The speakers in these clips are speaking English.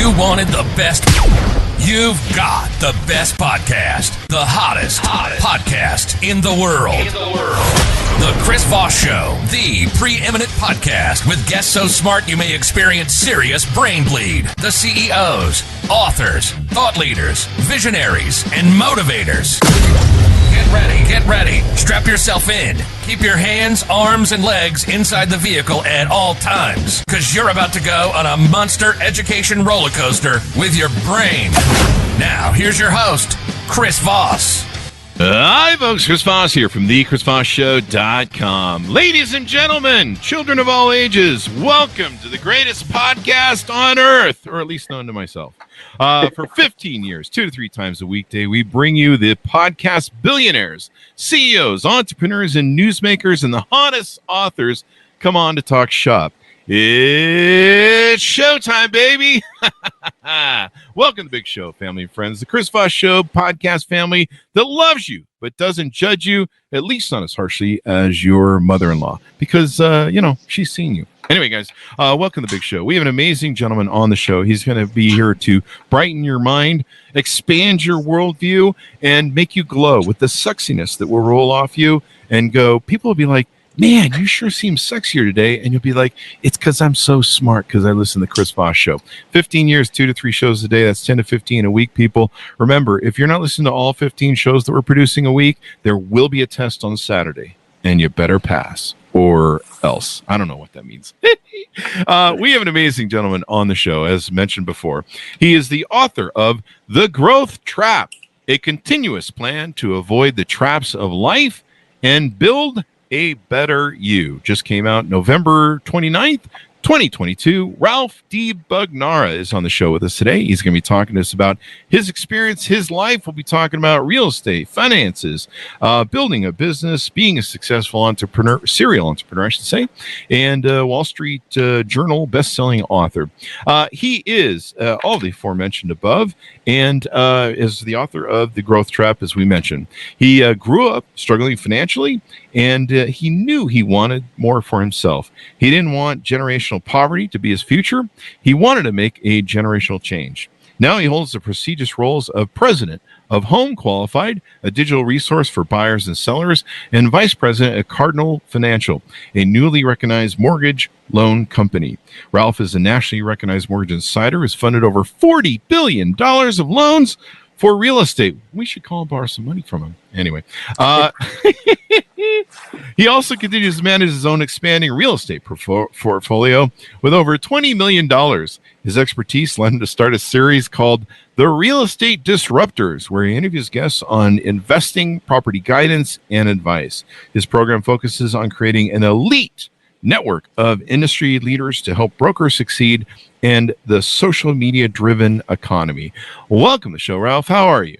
You wanted the best. You've got the best podcast. The hottest podcast in the world. The Chris Voss Show, the preeminent podcast with guests so smart you may experience serious brain bleed. The CEOs, authors, thought leaders, visionaries, and motivators. Get ready. Strap yourself in. Keep your hands, arms, and legs inside the vehicle at all times, because you're about to go on a monster education roller coaster with your brain. Now, here's your host, Chris Voss. Hi, folks. Chris Voss here from thechrisvossshow.com. Ladies and gentlemen, children of all ages, welcome to the greatest podcast on earth, or at least known to myself. For 15 years, 2 to 3 times a weekday, we bring you the podcast billionaires, CEOs, entrepreneurs, and newsmakers, and the hottest authors come on to talk shop. It's showtime, baby. Welcome to the big show, family and friends. The Chris Voss Show podcast family that loves you but doesn't judge you, at least not as harshly as your mother-in-law, because, she's seen you. Anyway, guys, welcome to the big show. We have an amazing gentleman on the show. He's going to be here to brighten your mind, expand your worldview, and make you glow with the sexiness that will roll off you and go. People will be like, man, you sure seem sexier today. And you'll be like, it's because I'm so smart because I listen to the Chris Voss Show. 15 years, 2 to 3 shows a day. That's 10 to 15 a week, people. Remember, if you're not listening to all 15 shows that we're producing a week, there will be a test on Saturday, and you better pass or else. I don't know what that means. We have an amazing gentleman on the show, as mentioned before. He is the author of The Growth Trap, a continuous plan to avoid the traps of life and build a better you. Just came out November 29th, 2022. Ralph DiBugnara is on the show with us today. He's going to be talking to us about his experience, his life. We'll be talking about real estate, finances, building a business, being a successful entrepreneur, serial entrepreneur, I should say, and Wall Street Journal best-selling author. He is all the aforementioned above, and is the author of The Growth Trap, as we mentioned. He grew up struggling financially, and he knew he wanted more for himself. He didn't want generational poverty to be his future. He wanted to make a generational change. Now he holds the prestigious roles of president of Home Qualified, a digital resource for buyers and sellers, and vice president at Cardinal Financial, a newly recognized mortgage loan company. Ralph is a nationally recognized mortgage insider, has funded over $40 billion of loans for real estate. We should call and borrow some money from him. Anyway, he also continues to manage his own expanding real estate portfolio with over $20 million. His expertise led him to start a series called The Real Estate Disruptors, where he interviews guests on investing, property guidance, and advice. His program focuses on creating an elite network of industry leaders to help brokers succeed in the social media driven economy. Welcome to the show, Ralph. How are you?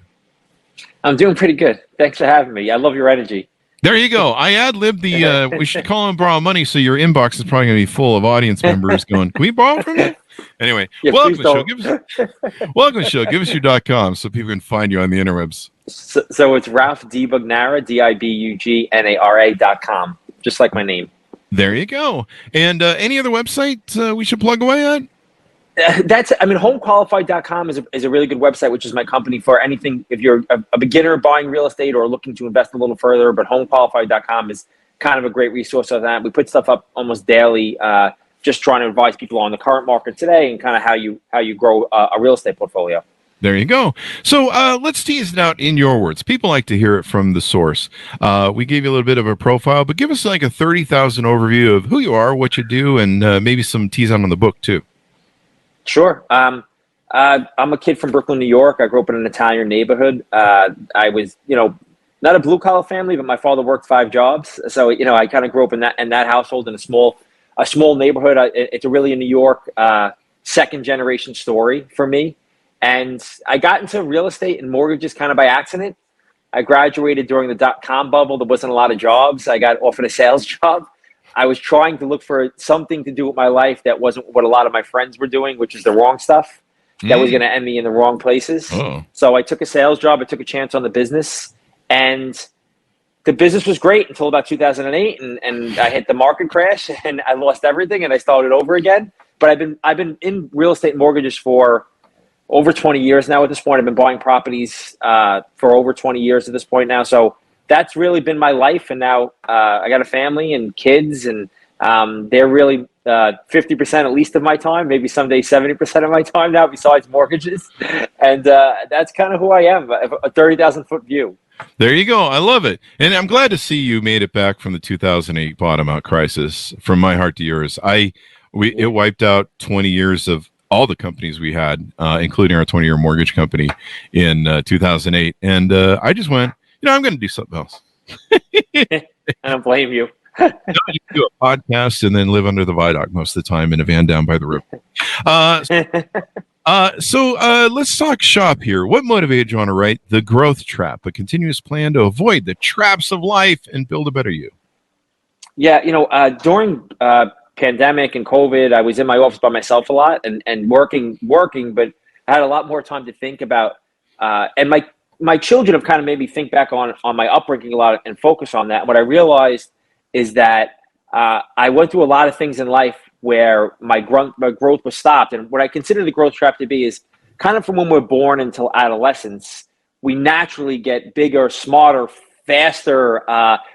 I'm doing pretty good. Thanks for having me. I love your energy. There you go. I ad-libbed the, we should call and borrow money, so your inbox is probably going to be full of audience members going, can we borrow from you? Anyway, Yeah, welcome to the show. Welcome to the show. Give us your .com so people can find you on the interwebs. So it's Ralph DiBugnara, DiBugnara.com, just like my name. There you go. And any other website we should plug away at? Homequalified.com is a really good website, which is my company for anything. If you're a beginner buying real estate or looking to invest a little further, but homequalified.com is kind of a great resource on that. We put stuff up almost daily, just trying to advise people on the current market today and kind of how you grow a real estate portfolio. There you go. So let's tease it out in your words. People like to hear it from the source. We gave you a little bit of a profile, but give us like a 30,000 overview of who you are, what you do, and maybe some tease out on the book too. Sure. I'm a kid from Brooklyn, New York. I grew up in an Italian neighborhood. I was, not a blue collar family, but my father worked 5 jobs. So, I kind of grew up in that household in a small neighborhood. It's a really a New York second generation story for me. And I got into real estate and mortgages kind of by accident. I graduated during the .com bubble. There wasn't a lot of jobs. I got offered a sales job. I was trying to look for something to do with my life that wasn't what a lot of my friends were doing, which is the wrong stuff. That was going to end me in the wrong places. So I took a sales job. I took a chance on the business. And the business was great until about 2008. And I hit the market crash and I lost everything and I started over again. But I've been in real estate mortgages for over 20 years now at this point. I've been buying properties for over 20 years at this point now. So that's really been my life. And now I got a family and kids, and they're really 50% at least of my time, maybe someday 70% of my time now, besides mortgages. And that's kind of who I am, a 30,000-foot view. There you go. I love it. And I'm glad to see you made it back from the 2008 bottom out crisis. From my heart to yours. It wiped out 20 years of all the companies we had, including our 20-year mortgage company in 2008. And I just went, I'm going to do something else. I don't blame you. You do a podcast and then live under the viaduct most of the time in a van down by the river. So let's talk shop here. What motivated you on to write The Growth Trap, a continuous plan to avoid the traps of life and build a better you? Yeah, during pandemic and COVID, I was in my office by myself a lot and working, but I had a lot more time to think about, and my children have kind of made me think back on my upbringing a lot and focus on that. What I realized is that I went through a lot of things in life where my growth was stopped. And what I consider the growth trap to be is kind of from when we're born until adolescence, we naturally get bigger, smarter, faster.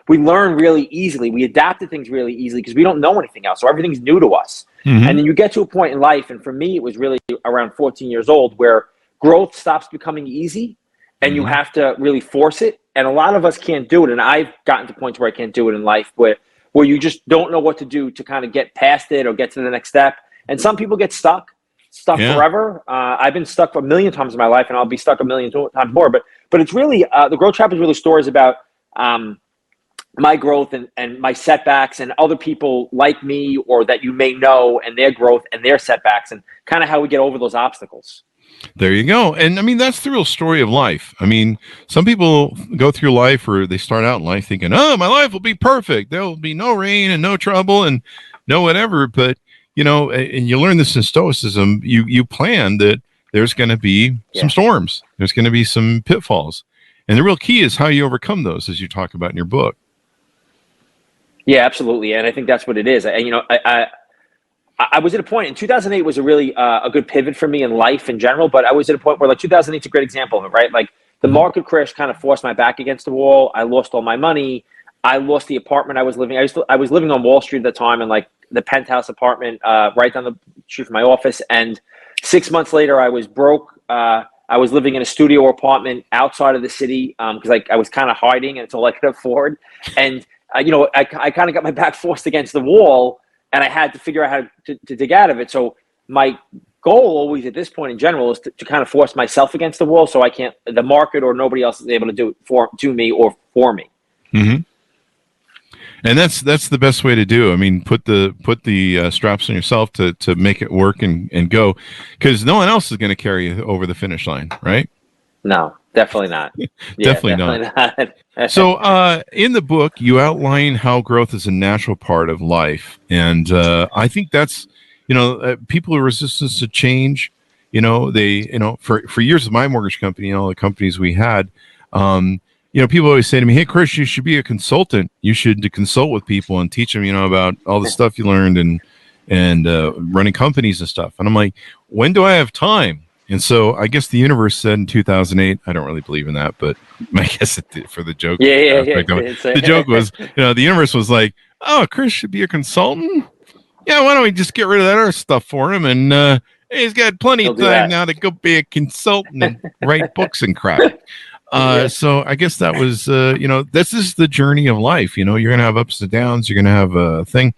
We learn really easily. We adapt to things really easily because we don't know anything else. So everything's new to us. Mm-hmm. And then you get to a point in life, and for me, it was really around 14 years old, where growth stops becoming easy and you have to really force it. And a lot of us can't do it. And I've gotten to points where I can't do it in life, where you just don't know what to do to kind of get past it or get to the next step. And some people get stuck forever. I've been stuck a million times in my life, and I'll be stuck a million times more. But it's really, the growth trap is really stories about my growth and my setbacks and other people like me or that you may know and their growth and their setbacks and kind of how we get over those obstacles. There you go. And I mean, that's the real story of life. I mean, some people go through life, or they start out in life thinking, oh, my life will be perfect. There will be no rain and no trouble and no whatever. But, and you learn this in Stoicism, you plan that there's going to be some storms. There's going to be some pitfalls. And the real key is how you overcome those, as you talk about in your book. Yeah, absolutely. And I think that's what it is. I was at a point in 2008 was a really a good pivot for me in life in general, but I was at a point where 2008 is a great example of it, right? Like the market crash kind of forced my back against the wall. I lost all my money. I lost the apartment I was living. I was living on Wall Street at the time, and like the penthouse apartment right down the street from my office. And 6 months later, I was broke. I was living in a studio apartment outside of the city because I was kind of hiding, and it's all I could afford. And I kind of got my back forced against the wall. And I had to figure out how to dig out of it. So my goal always at this point in general is to kind of force myself against the wall, so the market or nobody else is able to do it to me or for me. Mm-hmm. And that's the best way to do. I mean, put the straps on yourself to make it work and go, because no one else is going to carry you over the finish line, right? No, definitely not. Definitely not. So in the book, you outline how growth is a natural part of life. And I think that's, people are resistant to change. For years of my mortgage company and all the companies we had, people always say to me, hey, Chris, you should be a consultant. You should consult with people and teach them, about all the stuff you learned and running companies and stuff. And I'm like, when do I have time? And so I guess the universe said in 2008, I don't really believe in that, but I guess it did for the joke. Yeah. The joke was, the universe was like, oh, Chris should be a consultant. Yeah, why don't we just get rid of that other stuff for him? And he's got plenty of time now to go be a consultant and write books and crap. So I guess that was, this is the journey of life. You're going to have ups and downs. You're going to have a thing.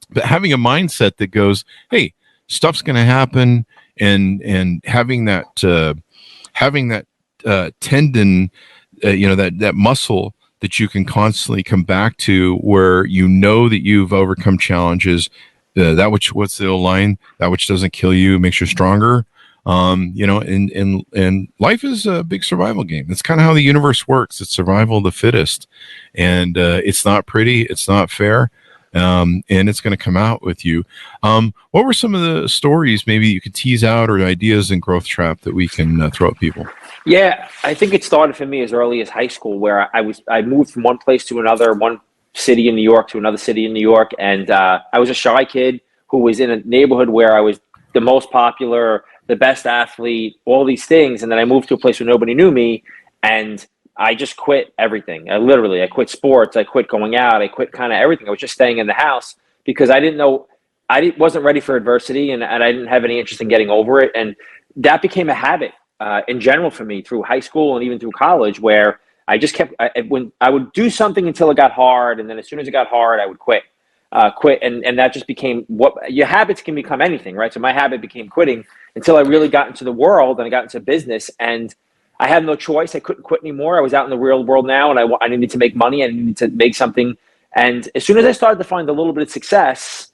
But having a mindset that goes, hey, stuff's going to happen. And having that tendon, that muscle that you can constantly come back to, where that you've overcome challenges, what's the old line? That which doesn't kill you makes you stronger. And life is a big survival game. That's kind of how the universe works. It's survival of the fittest, and it's not pretty. It's not fair. And it's going to come out with you. What were some of the stories maybe you could tease out, or ideas in Growth Trap that we can throw at people? Yeah, I think it started for me as early as high school, where I moved from one place to another, one city in New York to another city in New York. And I was a shy kid who was in a neighborhood where I was the most popular, the best athlete, all these things. And then I moved to a place where nobody knew me, and I just quit everything. I quit sports. I quit going out. I quit kind of everything. I was just staying in the house because I didn't know, wasn't ready for adversity, and I didn't have any interest in getting over it. And that became a habit in general for me through high school and even through college, where I just kept, when I would do something until it got hard. And then as soon as it got hard, I would quit. And that just became what your habits can become anything, right? So my habit became quitting until I really got into the world and I got into business, and I had no choice. I couldn't quit anymore. I was out in the real world now, and I needed to make money. I needed to make something. And as soon as I started to find a little bit of success,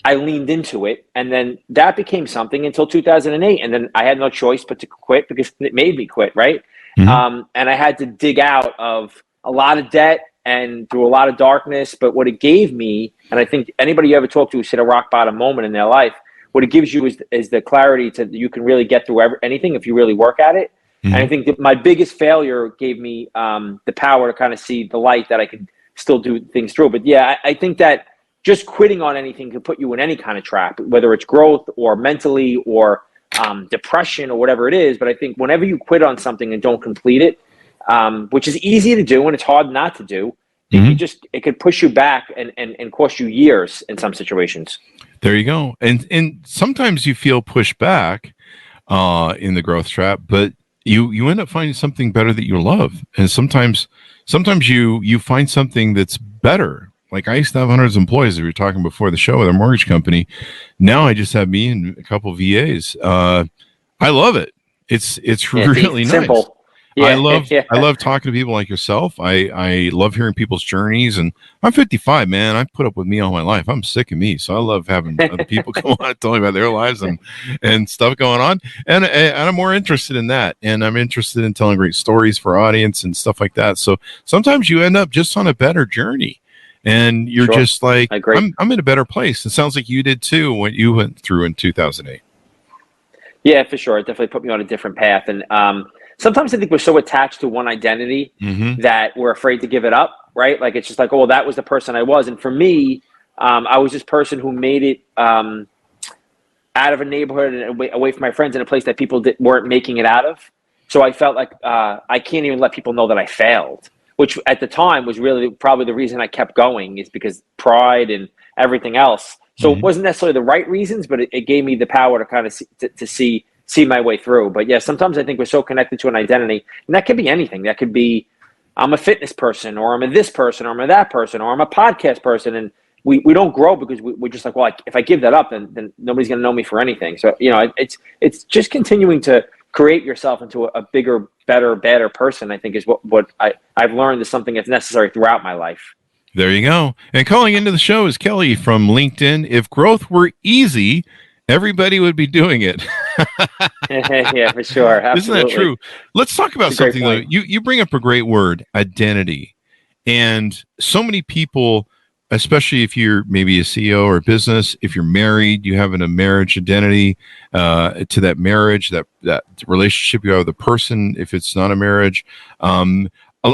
I leaned into it. And then that became something until 2008. And then I had no choice but to quit because it made me quit, right? Mm-hmm. And I had to dig out of a lot of debt and through a lot of darkness. But what it gave me, and I think anybody you ever talk to who's hit a rock bottom moment in their life, what it gives you is the clarity to you can really get through anything if you really work at it. Mm-hmm. And I think that my biggest failure gave me the power to kind of see the light that I could still do things through. But yeah, I think that just quitting on anything could put you in any kind of trap, whether it's growth or mentally or depression or whatever it is. But I think whenever you quit on something and don't complete it, which is easy to do and it's hard not to do, mm-hmm. it could push you back and cost you years in some situations. There you go. And sometimes you feel pushed back in the growth trap, but you end up finding something better that you love. And sometimes you find something that's better. Like I used to have hundreds of employees, we were talking before the show with our mortgage company. Now I just have me and a couple of VAs. I love it. It's really nice. Simple. Yeah, I love talking to people like yourself. I love hearing people's journeys, and I'm 55, man. I've put up with me all my life. I'm sick of me, so I love having other people come on and tell me about their lives and stuff going on. And I'm more interested in that, and I'm interested in telling great stories for our audience and stuff like that. So sometimes you end up just on a better journey, and you're just like, I'm in a better place. It sounds like you did too, what you went through in 2008. Yeah, for sure. It definitely put me on a different path, and sometimes I think we're so attached to one identity mm-hmm. that we're afraid to give it up, right? Like, it's just like, oh, that was the person I was. And for me, I was this person who made it out of a neighborhood and away from my friends in a place that people weren't making it out of. So I felt like I can't even let people know that I failed, which at the time was really probably the reason I kept going, is because pride and everything else. So mm-hmm. it wasn't necessarily the right reasons, but it gave me the power to kind of see my way through. But yeah, sometimes I think we're so connected to an identity, and that could be anything. That could be, I'm a fitness person, or I'm a this person, or I'm a that person, or I'm a podcast person. And we don't grow because we're just like, well, if I give that up, then nobody's going to know me for anything. So, it's just continuing to create yourself into a bigger, better person, I think is what I've learned is something that's necessary throughout my life. There you go. And calling into the show is Kelly from LinkedIn. If growth were easy, everybody would be doing it. Yeah, for sure. Absolutely. Isn't that true? Let's talk about something though. You bring up a great word, identity. And so many people, especially if you're maybe a CEO or a business, if you're married, you have a marriage identity to that marriage, that relationship you have with the person, if it's not a marriage.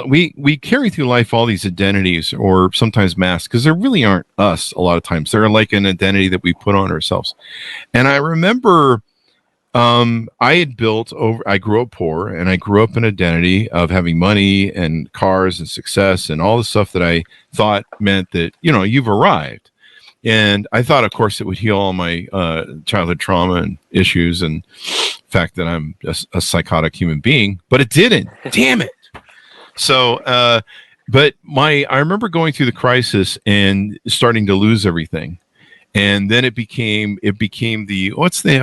We carry through life all these identities, or sometimes masks, because there really aren't us a lot of times. They're like an identity that we put on ourselves. And I remember I grew up poor, and I grew up an identity of having money and cars and success and all the stuff that I thought meant that, you've arrived. And I thought, of course, it would heal all my childhood trauma and issues and the fact that I'm a psychotic human being, but it didn't. Damn it. So, but I remember going through the crisis and starting to lose everything. And then it became what's they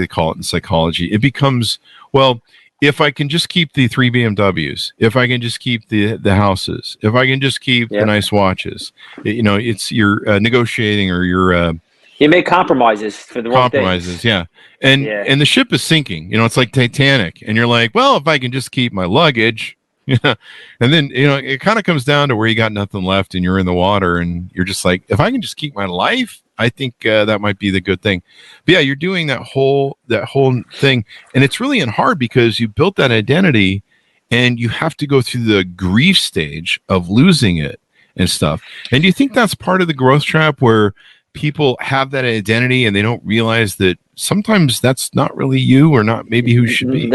call it in psychology? It becomes, well, if I can just keep the 3 BMWs, if I can just keep the houses, if I can just keep the nice watches, it's you're negotiating, or you're, you make compromises for the wrong things. Yeah. And the ship is sinking, it's like Titanic, and you're like, well, if I can just keep my luggage. Yeah. And then, it kind of comes down to where you got nothing left and you're in the water, and you're just like, if I can just keep my life, I think that might be the good thing. But yeah, you're doing that whole thing. And it's really hard because you built that identity, and you have to go through the grief stage of losing it and stuff. And do you think that's part of the growth trap, where people have that identity and they don't realize that sometimes that's not really you, or not maybe who you should be.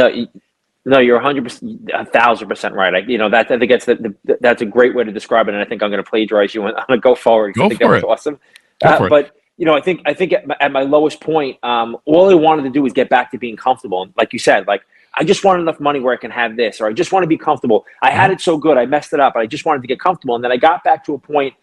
No, you're 100%, 1,000% right. I think that's a great way to describe it, and I think I'm going to plagiarize you on a go forward. Go I think for that was it. awesome. Go for it. But I think at my lowest point, all I wanted to do was get back to being comfortable. And like you said, like I just want enough money where I can have this, or I just want to be comfortable. I had it so good, I messed it up, but I just wanted to get comfortable. And then I got back to a point,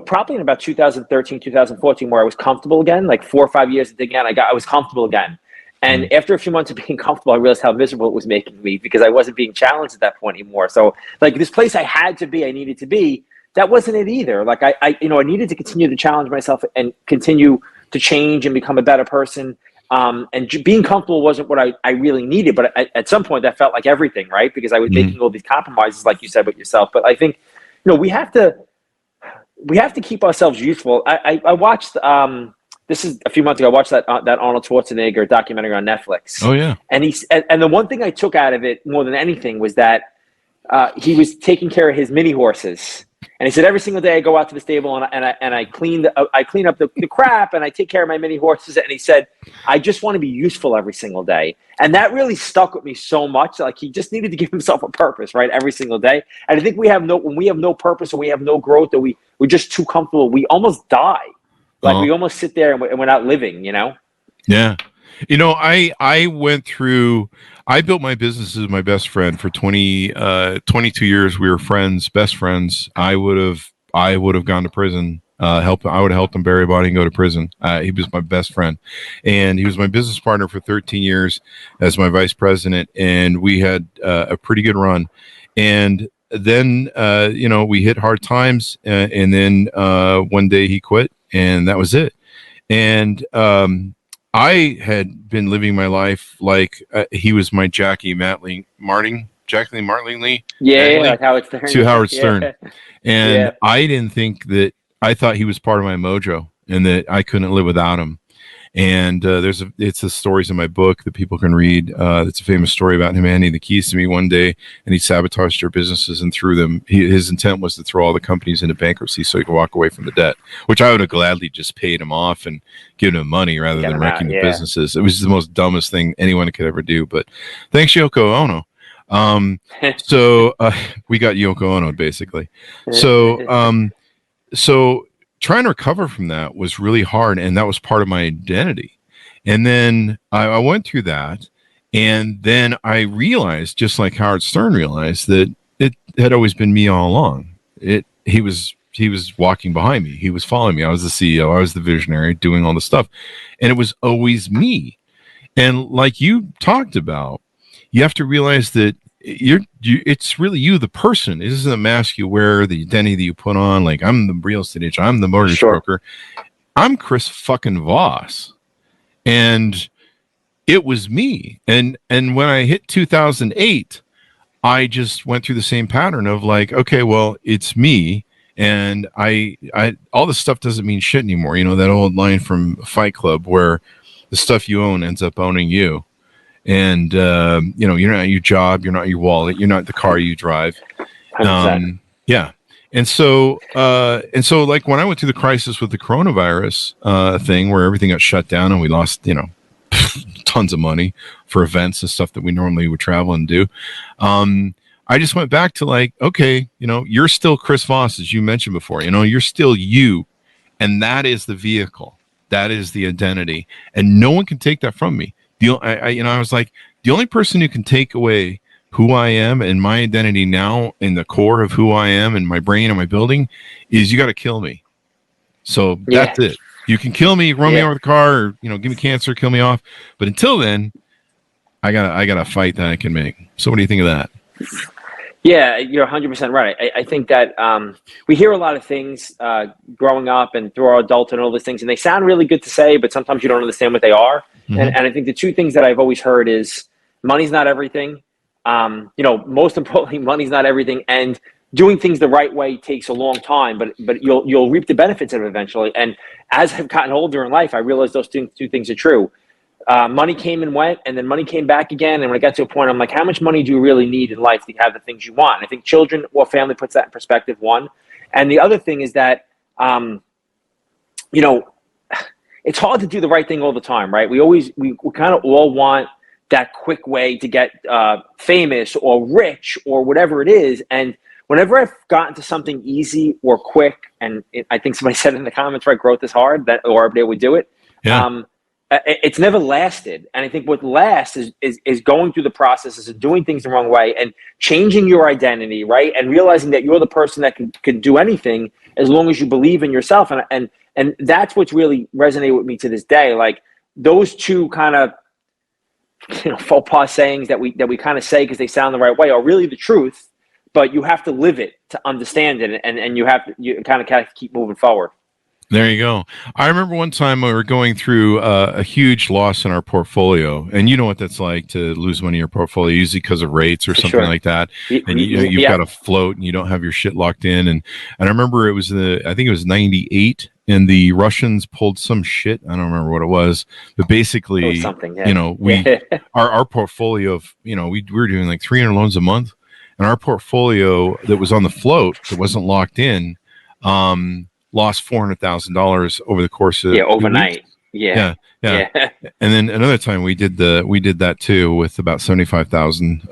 probably in about 2013, 2014, where I was comfortable again. Like 4 or 5 years again, I was comfortable again. And after a few months of being comfortable, I realized how miserable it was making me, because I wasn't being challenged at that point anymore. So like this place I needed to be, that wasn't it either. Like I needed to continue to challenge myself and continue to change and become a better person. And being comfortable wasn't what I really needed. But at some point that felt like everything, right? Because I was making all these compromises, like you said, with yourself. But I think, we have to keep ourselves useful. I watched, this is a few months ago, I watched that Arnold Schwarzenegger documentary on Netflix. Oh yeah. And the one thing I took out of it more than anything was that he was taking care of his mini horses. And he said, every single day I go out to the stable and I clean up the crap, and I take care of my mini horses. And he said, I just want to be useful every single day. And that really stuck with me so much. Like he just needed to give himself a purpose, right? Every single day. And I think when we have no purpose, or we have no growth, or we're just too comfortable, we almost die. Like we almost sit there and we're not living, Yeah. I went through, I built my business as my best friend for 22 years. We were friends, best friends. I would have gone to prison, I would have helped him bury a body and go to prison. He was my best friend, and he was my business partner for 13 years as my vice president. And we had a pretty good run. And then, we hit hard times, and then one day he quit, and that was it. And I had been living my life like he was my Jackie Lee Martling like Howard Stern. To Howard Stern. And I didn't think that, I thought he was part of my mojo and that I couldn't live without him. And it's the stories in my book that people can read. It's a famous story about him handing the keys to me one day, and he sabotaged their businesses and threw them. His intent was to throw all the companies into bankruptcy so he could walk away from the debt, which I would have gladly just paid him off and given him money rather than wrecking the businesses. It was the most dumbest thing anyone could ever do. But thanks, Yoko Ono. So we got Yoko Ono basically. So trying to recover from that was really hard, and that was part of my identity. And then I went through that, and then I realized, just like Howard Stern realized, that it had always been me all along. He was walking behind me. He was following me. I was the CEO. I was the visionary doing all the stuff, and it was always me. And like you talked about, you have to realize that it's really you, the person. It isn't a mask you wear, the identity that you put on. Like, I'm the real estate agent, I'm the mortgage broker. I'm Chris fucking Voss. And it was me. And when I hit 2008, I just went through the same pattern of like, okay, well, it's me. And I all this stuff doesn't mean shit anymore. That old line from Fight Club where the stuff you own ends up owning you. And you're not your job, you're not your wallet, you're not the car you drive. Yeah. And so like when I went through the crisis with the coronavirus thing, where everything got shut down and we lost tons of money for events and stuff that we normally would travel and do, I just went back to like, okay, you're still Chris Voss, as you mentioned before. You're still you, and that is the vehicle, that is the identity, and no one can take that from me. I was like, the only person who can take away who I am and my identity now in the core of who I am and my brain and my building is you got to kill me. So that's it. You can kill me, run me over the car, or, give me cancer, kill me off. But until then, I got a fight that I can make. So what do you think of that? Yeah, you're 100% right. I think that we hear a lot of things growing up and through our adulthood and all these things, and they sound really good to say, but sometimes you don't understand what they are. Mm-hmm. And I think the two things that I've always heard is money's not everything. Most importantly, money's not everything, and doing things the right way takes a long time, but you'll reap the benefits of it eventually. And as I've gotten older in life, I realized those two things are true. Money came and went, and then money came back again. And when I got to a point, I'm like, how much money do you really need in life to have the things you want? And I think children or family puts that in perspective, one. And the other thing is that, it's hard to do the right thing all the time, right? We kind of all want that quick way to get famous or rich or whatever it is. And whenever I've gotten to something easy or quick, and I think somebody said in the comments, right, growth is hard, or they would do it. Yeah. It's never lasted. And I think what lasts is going through the processes of doing things the wrong way and changing your identity, right? And realizing that you're the person that can do anything as long as you believe in yourself. And that's what's really resonated with me to this day. Like those two kind of, faux pas sayings that we kind of say because they sound the right way are really the truth, but you have to live it to understand it. And you kind of keep moving forward. There you go. I remember one time we were going through a huge loss in our portfolio, and you know what that's like to lose money in your portfolio, usually because of rates or something like that. And you've got to float, and you don't have your shit locked in. And I remember I think it was 98, and the Russians pulled some shit. I don't remember what it was, but basically, our portfolio of we were doing like 300 loans a month, and our portfolio that was on the float that wasn't locked in. Lost $400,000 over the course of overnight. Yeah. And then another time we did that too with about 75,000,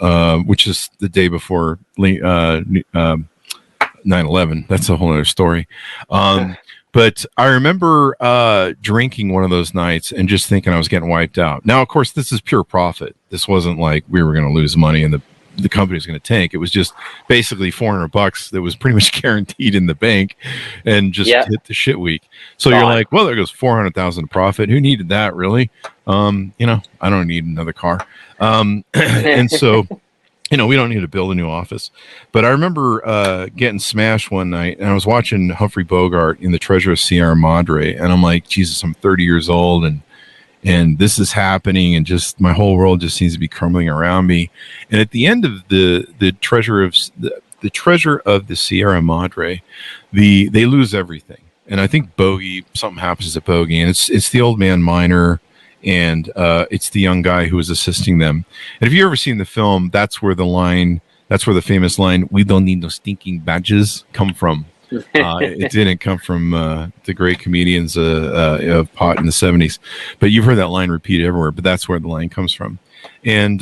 which is the day before 9/11. That's a whole other story. But I remember drinking one of those nights and just thinking I was getting wiped out. Now, of course, this is pure profit. This wasn't like we were going to lose money and the company was going to tank. It was just basically $400 that was pretty much guaranteed in the bank and just hit the shit week. So you're like, well, there goes 400,000 profit. Who needed that really? I don't need another car. And so, we don't need to build a new office, but I remember getting smashed one night and I was watching Humphrey Bogart in The Treasure of Sierra Madre. And I'm like, Jesus, I'm 30 years old and this is happening, and just my whole world just seems to be crumbling around me. And at the end of the treasure of the Sierra Madre, they lose everything. And I think something happens to Bogey, and it's the old man miner, and it's the young guy who is assisting them. And if you've ever seen the film, that's where the famous line, "We don't need no stinking badges," come from. It didn't come from the great comedians of pot in the 70s, but you've heard that line repeated everywhere. But that's where the line comes from. And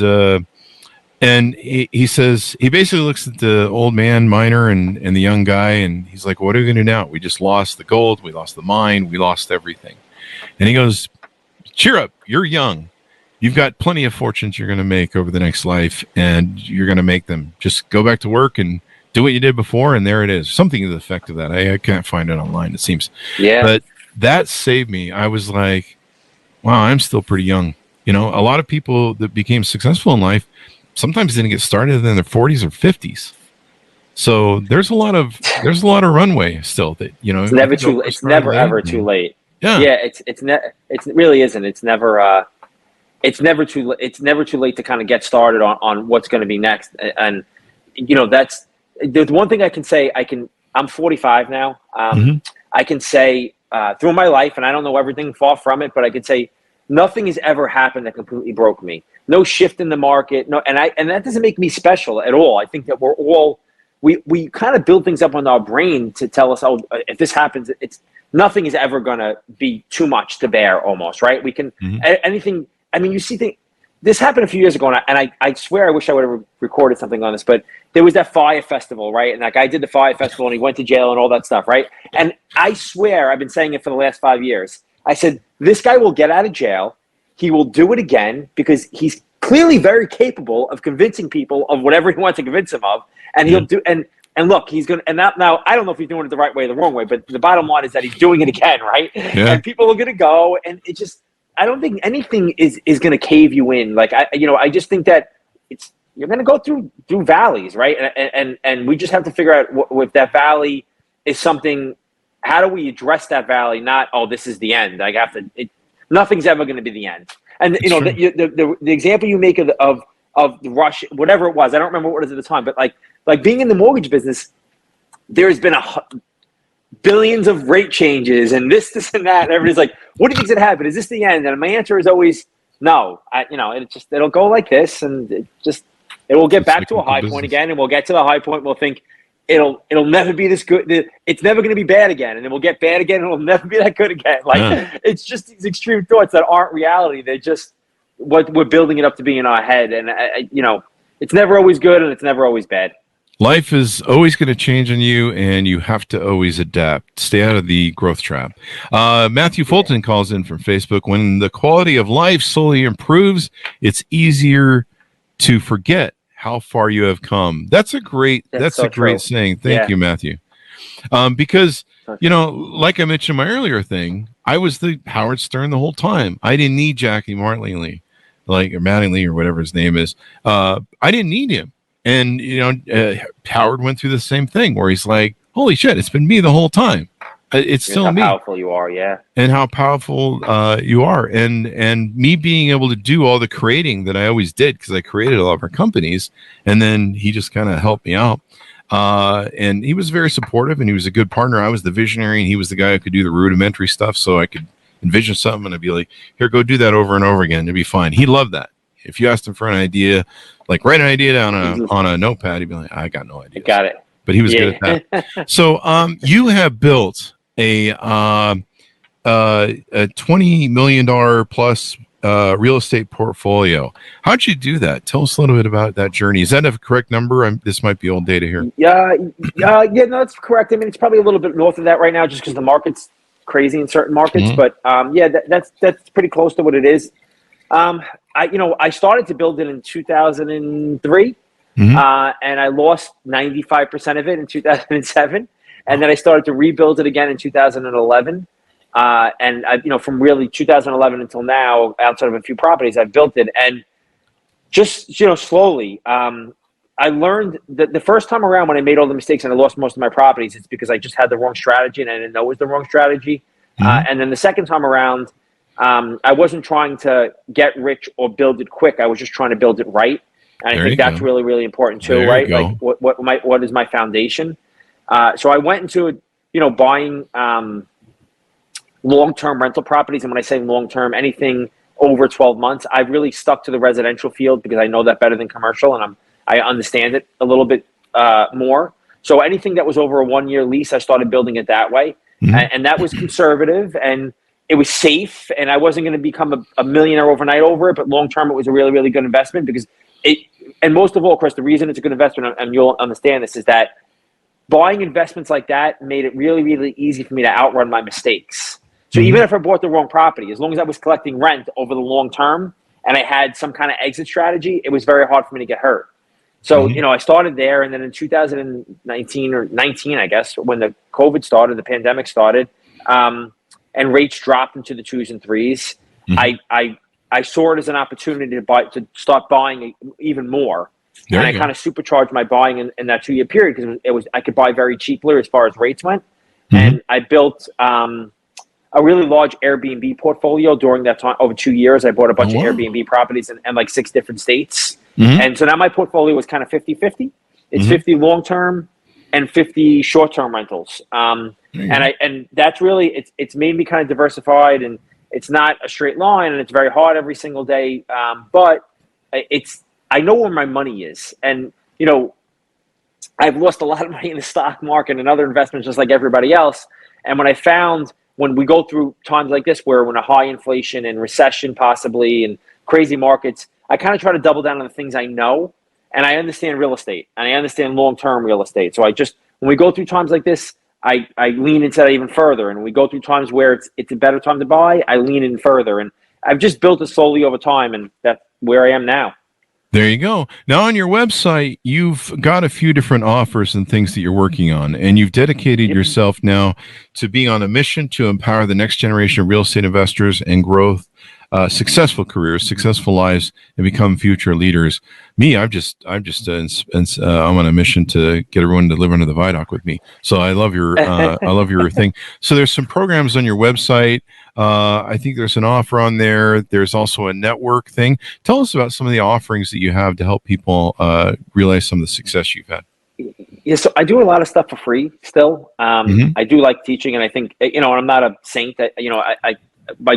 he says, he basically looks at the old man miner and the young guy, and he's like, "What are we going to do now? We just lost the gold, we lost the mine, we lost everything." And he goes, "Cheer up, you're young. You've got plenty of fortunes you're going to make over the next life, and you're going to make them. Just go back to work and do what you did before," and there it is. Something to the effect of that. I can't find it online, it seems. Yeah. But that saved me. I was like, wow, I'm still pretty young. A lot of people that became successful in life sometimes didn't get started in their 40s or 50s. So there's a lot of runway still that, it's never too it's never ever too late. Yeah. Yeah, it really isn't. It's never too late to kind of get started on what's going to be next. And there's one thing I can say. I'm 45 now. I can say through my life, and I don't know everything, far from it, but I can say nothing has ever happened that completely broke me. No shift in the market. No, and that doesn't make me special at all. I think that we kind of build things up on our brain to tell us, oh, if this happens, nothing is ever going to be too much to bear almost, right? We can, anything. I mean, you see things. This happened a few years ago, and I swear I wish I would have recorded something on this, but there was that fire festival, right? And that guy did the fire festival, and he went to jail and all that stuff, right? And I swear, I've been saying it for the last 5 years. I said, this guy will get out of jail. He will do it again because he's clearly very capable of convincing people of whatever he wants to convince them of. And he'll do, and look, he's going to, and now I don't know if he's doing it the right way or the wrong way, but the bottom line is that he's doing it again, right? Yeah. And people are going to go, and it just, I don't think anything is going to cave you in. Like, I just think that you're going to go through valleys, right? And we just have to figure out if that valley is something, how do we address that valley? Not, oh, this is the end. Nothing's ever going to be the end. And the example you make of the rush, whatever it was, I don't remember what it was at the time, but like being in the mortgage business, there's been billions of rate changes and this and that. And everybody's like, what do you think's going to happen? Is this the end? And my answer is always no. It'll go like this, and it will get back to a high point again, and we'll get to the high point. We'll think, it'll never be this good. It's never going to be bad again, and then we'll get bad again, and it'll never be that good again. Like it's just these extreme thoughts that aren't reality. They're just what we're building it up to be in our head, and it's never always good, and it's never always bad. Life is always going to change on you, and you have to always adapt. Stay out of the growth trap. Matthew Fulton calls in from Facebook. When the quality of life slowly improves, it's easier to forget how far you have come. That's a great saying. Thank you, Matthew. Because, like I mentioned in my earlier thing, I was the Howard Stern the whole time. I didn't need Jackie Mattingly, or Mattingly or whatever his name is. I didn't need him. And, Howard went through the same thing where he's like, holy shit, it's been me the whole time. It's still me. How powerful you are, yeah. And how powerful you are. And me being able to do all the creating that I always did, because I created a lot of our companies, and then he just kind of helped me out. And he was very supportive, and he was a good partner. I was the visionary, and he was the guy who could do the rudimentary stuff, so I could envision something, and I'd be like, here, go do that over and over again. It'd be fine. He loved that. If you asked him for an idea, like write an idea down on a notepad, he'd be like, I got no idea. Got it. But he was good at that. So you have built a $20 million plus real estate portfolio. How'd you do that? Tell us a little bit about that journey. Is that a correct number? This might be old data here. Yeah, no, that's correct. I mean, it's probably a little bit north of that right now, just because the market's crazy in certain markets. Mm-hmm. But that's pretty close to what it is. I started to build it in 2003, and I lost 95% of it in 2007, and then I started to rebuild it again in 2011. And from really 2011 until now, outside of a few properties, I've built it, and just slowly. I learned that the first time around when I made all the mistakes and I lost most of my properties, it's because I just had the wrong strategy and I didn't know it was the wrong strategy. And then the second time around, I wasn't trying to get rich or build it quick. I was just trying to build it right. And I think that's really, really important too, right? Like what is my foundation? So I went into, buying long-term rental properties. And when I say long-term, anything over 12 months, I've really stuck to the residential field because I know that better than commercial, and I understand it a little bit more. So anything that was over a 1-year lease, I started building it that way. And that was conservative, and it was safe, and I wasn't going to become a millionaire overnight over it, but long-term, it was a really, really good investment because and most of all, Chris, the reason it's a good investment, and you'll understand this, is that buying investments like that made it really, really easy for me to outrun my mistakes. So even if I bought the wrong property, as long as I was collecting rent over the long term and I had some kind of exit strategy, it was very hard for me to get hurt. So, I started there, and then in 2019 or 19, I guess, when the COVID started, the pandemic started, and rates dropped into the 2s and 3s. I saw it as an opportunity to start buying even more. And I kind of supercharged my buying in that 2-year period because I could buy very cheaply as far as rates went. And I built a really large Airbnb portfolio during that time. Over 2 years, I bought a bunch of Airbnb properties in like 6 different states. And so now my portfolio was kind of 50-50. It's 50 long-term and 50 short-term rentals. And that's really, it's made me kind of diversified, and it's not a straight line, and it's very hard every single day. But I know where my money is. And, I've lost a lot of money in the stock market and other investments just like everybody else. And when I found, when we go through times like this, where when a high inflation and recession possibly and crazy markets, I kind of try to double down on the things I know. And I understand real estate, and I understand long-term real estate. So when we go through times like this, I lean into that even further. And when we go through times where it's a better time to buy, I lean in further. And I've just built it slowly over time, and that's where I am now. There you go. Now on your website, you've got a few different offers and things that you're working on, and you've dedicated yourself now to being on a mission to empower the next generation of real estate investors and growth, successful careers, successful lives, and become future leaders. Me, I'm on a mission to get everyone to live under the viaduct with me. So I love your thing. So there's some programs on your website. I think there's an offer on there. There's also a network thing. Tell us about some of the offerings that you have to help people realize some of the success you've had. Yeah, so I do a lot of stuff for free still. I do like teaching, and I think, and I'm not a saint that, by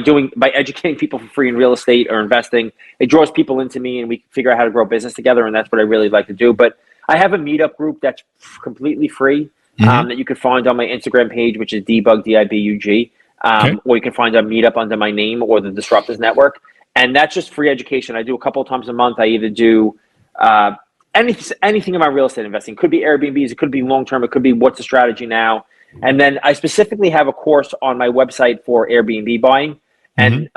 educating people for free in real estate or investing, it draws people into me, and we figure out how to grow business together. And that's what I really like to do. But I have a meetup group that's completely free that you can find on my Instagram page, which is debug, DIBUG. Or you can find a meetup under my name or the Disruptors Network. And that's just free education. I do a couple of times a month. I either do anything about real estate investing. It could be Airbnbs. It could be long-term. It could be what's the strategy now. And then I specifically have a course on my website for Airbnb buying. And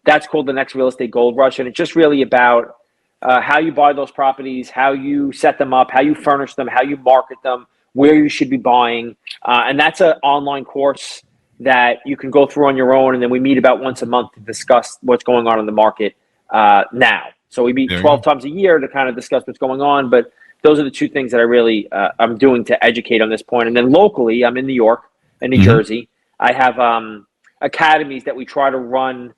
that's called The Next Real Estate Gold Rush. And it's just really about how you buy those properties, how you set them up, how you furnish them, how you market them, where you should be buying. And that's an online course that you can go through on your own. And then we meet about once a month to discuss what's going on in the market now. So we meet 12 times a year to kind of discuss what's going on. But those are the two things that I really I'm doing to educate on this point. And then locally, I'm in New York and New Jersey. I have academies that we try to run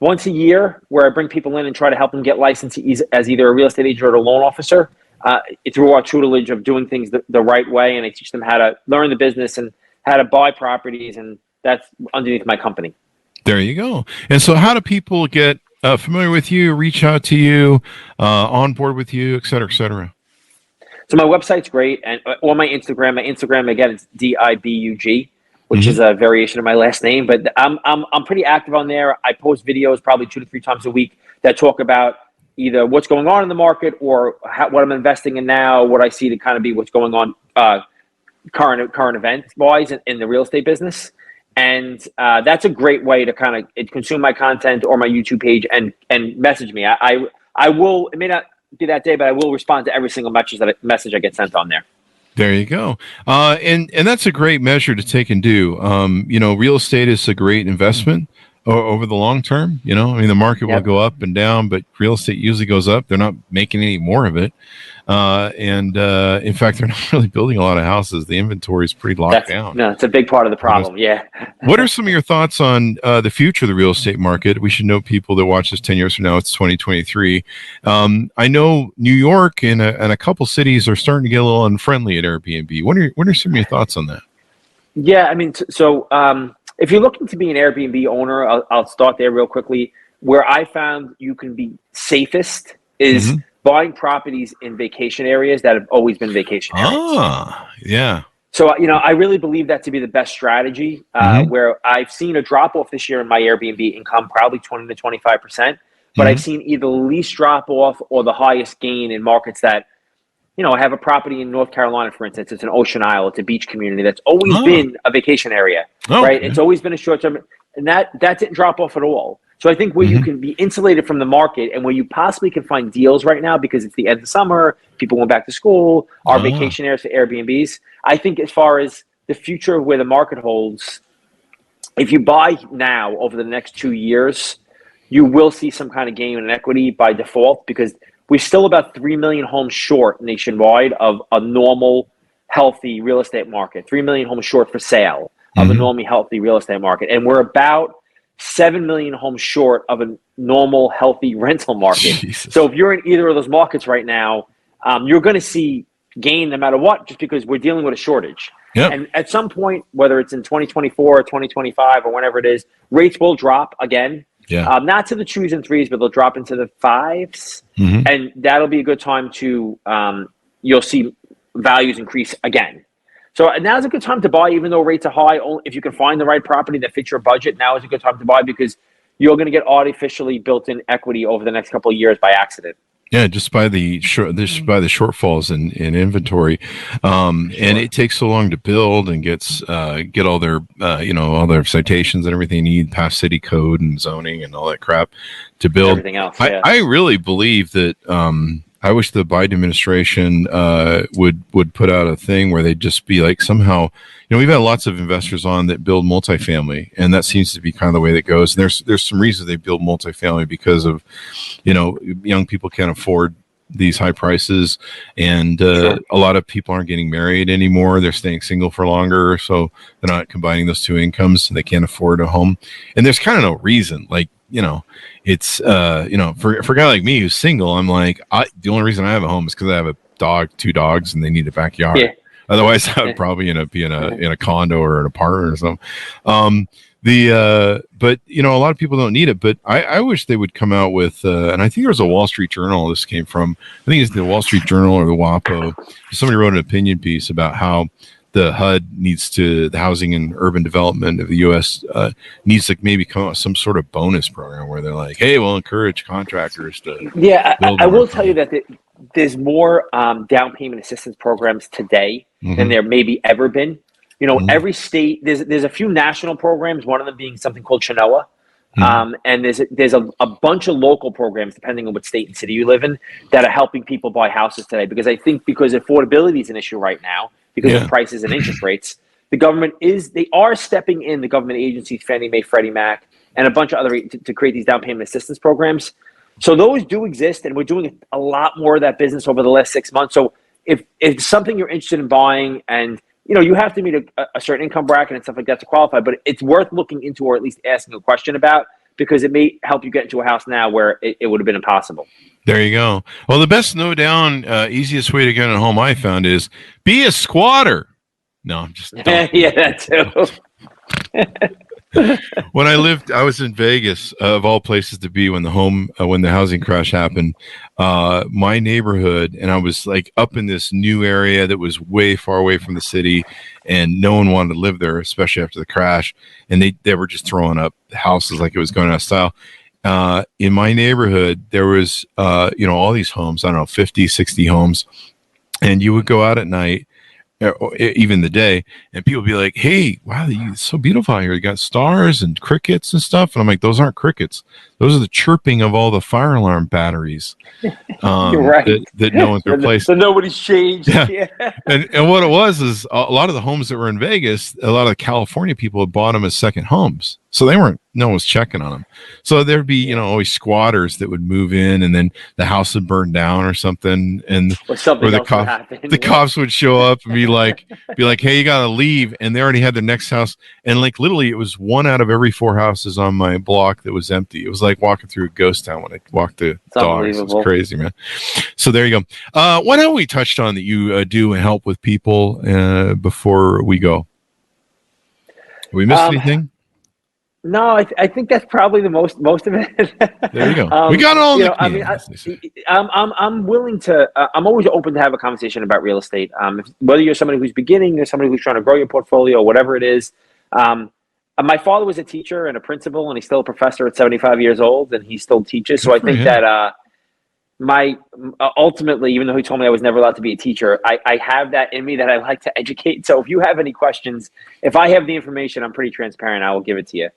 once a year where I bring people in and try to help them get licensed as either a real estate agent or a loan officer through our tutelage of doing things the right way. And I teach them how to learn the business and how to buy properties. And that's underneath my company. There you go. And so how do people get familiar with you, reach out to you, on board with you, et cetera, et cetera? So my website's great. And or my Instagram, again, it's DIBUG, which is a variation of my last name. But I'm pretty active on there. I post videos probably 2 to 3 times a week that talk about either what's going on in the market or what I'm investing in now, what I see to kind of be what's going on current event-wise in the real estate business. And that's a great way to kind of consume my content or my YouTube page and message me. I will, it may not be that day, but I will respond to every single message I get sent on there. There you go. And that's a great measure to take and do. Real estate is a great investment over the long term. I mean, the market will go up and down, but real estate usually goes up. They're not making any more of it. In fact, they're not really building a lot of houses. The inventory is pretty locked down. No, it's a big part of the problem. Yeah. What are some of your thoughts on the future of the real estate market? We should know people that watch this 10 years from now. It's 2023. I know New York and a couple cities are starting to get a little unfriendly at Airbnb. What are some of your thoughts on that? Yeah, I mean, if you're looking to be an Airbnb owner, I'll start there real quickly. Where I found you can be safest is buying properties in vacation areas that have always been vacation areas. Yeah. So, I really believe that to be the best strategy, where I've seen a drop-off this year in my Airbnb income, probably 20 to 25%, but I've seen either the least drop-off or the highest gain in markets that, I have a property in North Carolina, for instance. It's an Ocean Isle. It's a beach community that's always been a vacation area, right? It's always been a short-term, and that didn't drop off at all. So I think where you can be insulated from the market and where you possibly can find deals right now because it's the end of summer, people went back to school, our vacation areas for Airbnbs. I think as far as the future of where the market holds, if you buy now over the next 2 years, you will see some kind of gain in equity by default because we're still about 3 million homes short nationwide of a normal, healthy real estate market. 3 million homes short for sale of a normally healthy real estate market. And we're about 7 million homes short of a normal, healthy rental market. Jesus. So if you're in either of those markets right now, you're going to see gain no matter what, just because we're dealing with a shortage. Yep. And at some point, whether it's in 2024 or 2025 or whenever it is, rates will drop again. Yeah. Not to the 2s and 3s, but they'll drop into the 5s. And that'll be a good time to, you'll see values increase again. So now's a good time to buy, even though rates are high. If you can find the right property that fits your budget, now is a good time to buy because you're going to get artificially built-in equity over the next couple of years by accident. Yeah, just by the shortfalls in inventory, and it takes so long to build and get all their all their citations and everything you need, past city code and zoning and all that crap to build everything else. Yeah. I really believe that. I wish the Biden administration would put out a thing where they'd just be like somehow, we've had lots of investors on that build multifamily, and that seems to be kind of the way that goes. And there's some reasons they build multifamily because of, young people can't afford these high prices, and a lot of people aren't getting married anymore. They're staying single for longer, so they're not combining those two incomes, and they can't afford a home. And there's kind of no reason, it's for a guy like me who's single, I'm like, the only reason I have a home is because I have a dog, 2 dogs, and they need a backyard. Yeah. Otherwise, I would probably be in a condo or an apartment or something. But a lot of people don't need it. But I wish they would come out with, and I think there was a Wall Street Journal. This came from, I think it's the Wall Street Journal or the WAPO. Somebody wrote an opinion piece about how the the Housing and Urban Development of the U.S. Needs to maybe come up with some sort of bonus program where they're like, hey, we'll encourage contractors to. Yeah, I will tell you that there's more down payment assistance programs today than there maybe ever been. Every state, there's a few national programs, one of them being something called Chenoa. And there's a bunch of local programs, depending on what state and city you live in, that are helping people buy houses today. Because I think because affordability is an issue right now, because of prices and interest rates, they are stepping in, the government agencies, Fannie Mae, Freddie Mac, and a bunch of other to create these down payment assistance programs. So those do exist, and we're doing a lot more of that business over the last 6 months. So if it's something you're interested in buying, and you have to meet a certain income bracket and stuff like that to qualify, but it's worth looking into, or at least asking a question about, because it may help you get into a house now where it would have been impossible. There you go. Well, the best no-down, easiest way to get a home I found is be a squatter. No, I'm just yeah, that too. When I was in Vegas, of all places to be, when the housing crash happened. My neighborhood, and I was like up in this new area that was way far away from the city, and no one wanted to live there, especially after the crash. And they were just throwing up houses like it was going out of style. In my neighborhood, there was, all these homes, I don't know, 50, 60 homes. And you would go out at night, or even the day, and people would be like, hey, wow, it's so beautiful out here. You got stars and crickets and stuff. And I'm like, those aren't crickets. Those are the chirping of all the fire alarm batteries. You're right. That no one's replaced. So nobody's changed. Yeah. And what it was is a lot of the homes that were in Vegas, a lot of the California people had bought them as second homes. So no one was checking on them. So there'd be, always squatters that would move in, and then the house would burn down or something. Or the cops would show up and be like, hey, you got to leave. And they already had the next house. And like literally it was 1 out of every 4 houses on my block that was empty. It was like walking through a ghost town when I walked the dogs. It's crazy, man. So there you go. What have we touched on that you do and help with people before we go? Have we missed anything? No, I think that's probably the most of it. There you go. We got it all. I'm willing to. I'm always open to have a conversation about real estate. Whether you're somebody who's beginning, or somebody who's trying to grow your portfolio, whatever it is. My father was a teacher and a principal, and he's still a professor at 75 years old, and he still teaches. So I think that ultimately, even though he told me I was never allowed to be a teacher, I have that in me that I like to educate. So if you have any questions, if I have the information, I'm pretty transparent. I will give it to you.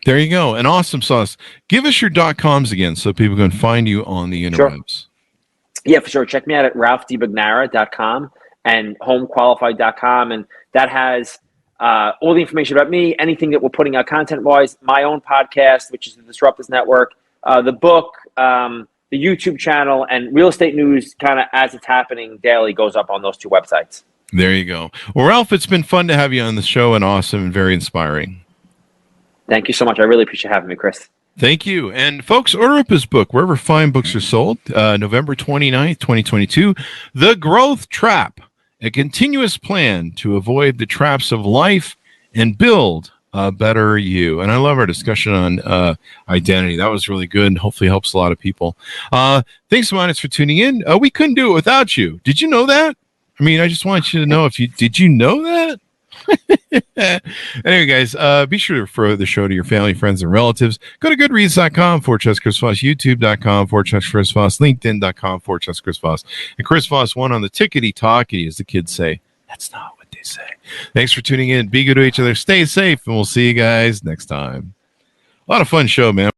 There you go. And awesome sauce. Give us your .coms again so people can find you on the interwebs. Sure. Yeah, for sure. Check me out at ralphdibugnara.com and homequalified.com. And that has all the information about me, anything that we're putting out content-wise, my own podcast, which is the Disruptors Network, the book, the YouTube channel, and real estate news kind of as it's happening daily goes up on those 2 websites. There you go. Well, Ralph, it's been fun to have you on the show, and awesome and very inspiring. Thank you so much. I really appreciate having me, Chris. Thank you. And folks, order up his book wherever fine books are sold. November 29th, 2022, The Growth Trap, a continuous plan to avoid the traps of life and build a better you. And I love our discussion on identity. That was really good and hopefully helps a lot of people. Thanks so much for tuning in. We couldn't do it without you. Did you know that? I mean, I just want you to know did you know that? Anyway, guys, be sure to refer the show to your family, friends, and relatives. Go to goodreads.com/Chris Voss, youtube.com/Chris Voss, linkedin.com/Chris Voss, and Chris Voss one on the tickety-talkie, as the kids say. That's not what they say. Thanks for tuning in. Be good to each other. Stay safe, and we'll see you guys next time. A lot of fun show, man.